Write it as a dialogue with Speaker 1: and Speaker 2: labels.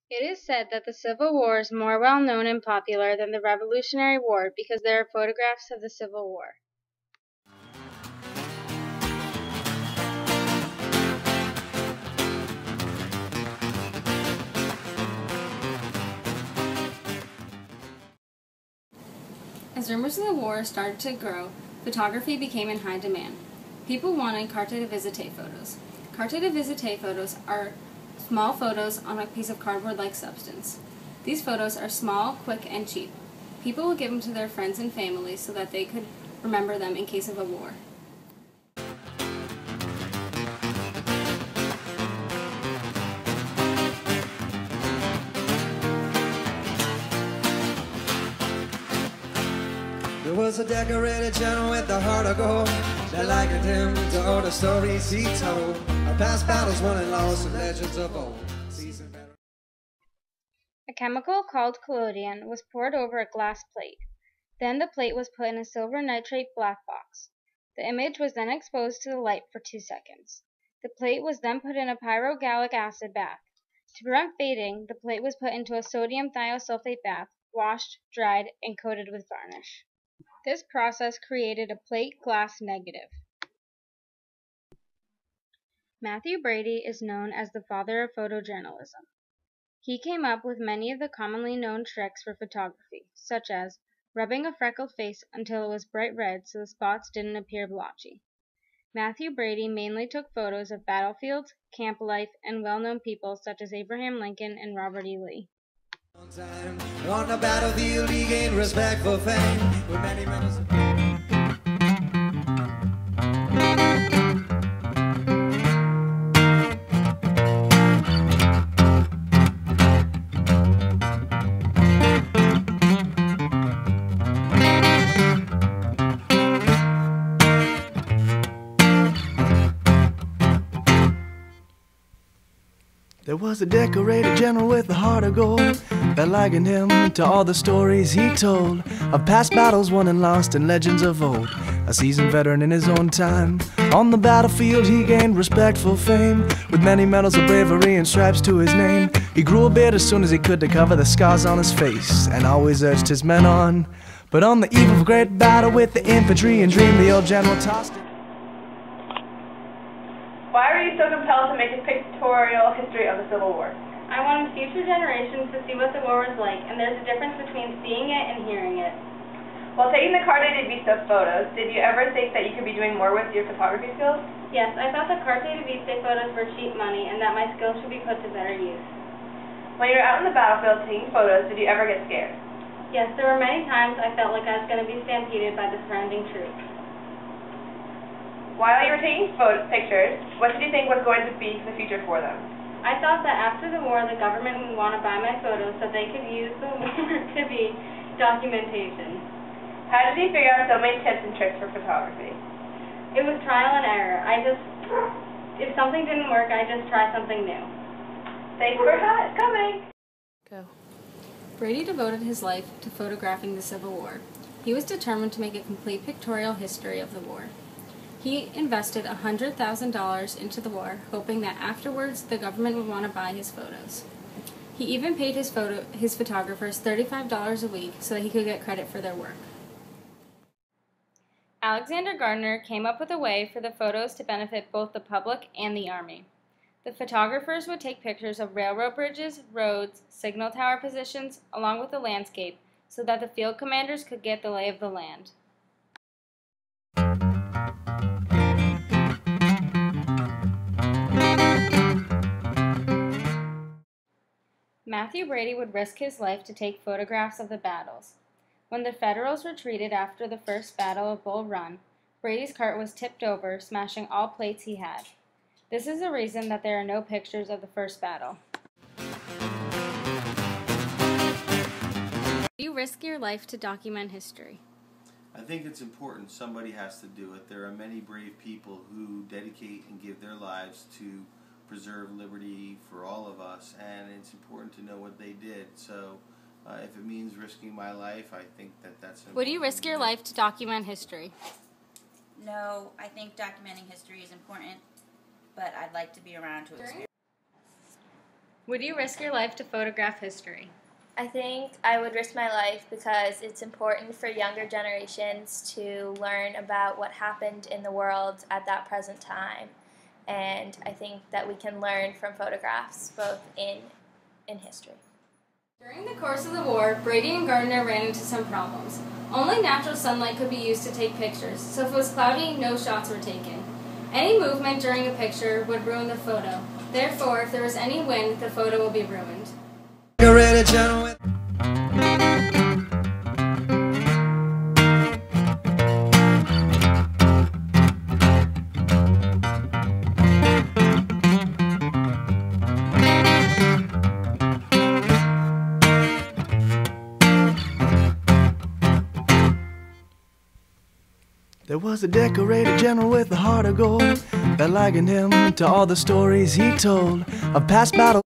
Speaker 1: It is said that the Civil War is more well known and popular than the Revolutionary War because there are photographs of the Civil War. As rumors of the war started to grow, photography became in high demand. People wanted carte de visite photos. Carte de visite photos are small photos on a piece of cardboard-like substance. These photos are small, quick, and cheap. People would give them to their friends and family so that they could remember them in case of a war.
Speaker 2: There was a decorated general with a heart of gold that likened him to all the stories he told of past battles won and lost and legends of old.
Speaker 1: A chemical called collodion was poured over a glass plate. Then the plate was put in a silver nitrate black box. The image was then exposed to the light for 2 seconds. The plate was then put in a pyrogallic acid bath. To prevent fading, the plate was put into a sodium thiosulfate bath, washed, dried, and coated with varnish. This process created a plate glass negative. Mathew Brady is known as the father of photojournalism. He came up with many of the commonly known tricks for photography, such as rubbing a freckled face until it was bright red so the spots didn't appear blotchy. Mathew Brady mainly took photos of battlefields, camp life, and well-known people such as Abraham Lincoln and Robert E. Lee.
Speaker 2: On the battlefield he gained respect for fame with many medals. There was a decorated general with a heart of gold that likened him to all the stories he told of past battles won and lost and legends of old. A seasoned veteran in his own time. On the battlefield he gained respectful fame with many medals of bravery and stripes to his name. He grew a beard as soon as he could to cover the scars on his face and always urged his men on. But on the eve of a great battle with the infantry and dream, the old general tossed it.
Speaker 3: Why were you so compelled to make a pictorial history of the Civil War?
Speaker 1: I wanted future generations to see what the war was like, and there's a difference between seeing it and hearing it.
Speaker 3: While taking the carte de vista photos, did you ever think that you could be doing more with your photography skills?
Speaker 1: Yes, I thought the carte de vista photos were cheap money and that my skills should be put to better use.
Speaker 3: When you were out on the battlefield taking photos, did you ever get scared?
Speaker 1: Yes, there were many times I felt like I was going to be stampeded by the surrounding troops.
Speaker 3: While you were taking pictures, what did you think was going to be the future for them?
Speaker 1: I thought that after the war, the government would want to buy my photos so they could use the war to be documentation.
Speaker 3: How did you figure out so many tips and tricks for photography?
Speaker 1: It was trial and error. If something didn't work, I just tried something new.
Speaker 3: Thanks for coming.
Speaker 1: Go. Brady devoted his life to photographing the Civil War. He was determined to make a complete pictorial history of the war. He invested $100,000 into the war, hoping that afterwards the government would want to buy his photos. He even paid his photographers $35 a week so that he could get credit for their work. Alexander Gardner came up with a way for the photos to benefit both the public and the Army. The photographers would take pictures of railroad bridges, roads, signal tower positions, along with the landscape, so that the field commanders could get the lay of the land. Mathew Brady would risk his life to take photographs of the battles. When the Federals retreated after the first battle of Bull Run, Brady's cart was tipped over, smashing all plates he had. This is the reason that there are no pictures of the first battle. Do you risk your life to document history?
Speaker 4: I think it's important. Somebody has to do it. There are many brave people who dedicate and give their lives to preserve liberty for all of us, and it's important to know what they did. So if it means risking my life, I think that's important.
Speaker 1: Would you risk your life to document history?
Speaker 5: No, I think documenting history is important, but I'd like to be around to experience.
Speaker 6: Would you risk your life to photograph history?
Speaker 7: I think I would risk my life because it's important for younger generations to learn about what happened in the world at that present time. And I think that we can learn from photographs, both in history.
Speaker 6: During the course of the war, Brady and Gardner ran into some problems. Only natural sunlight could be used to take pictures, so if it was cloudy, no shots were taken. Any movement during a picture would ruin the photo. Therefore, if there was any wind, the photo will be ruined.
Speaker 2: There was a decorated general with a heart of gold that likened him to all the stories he told of past battles.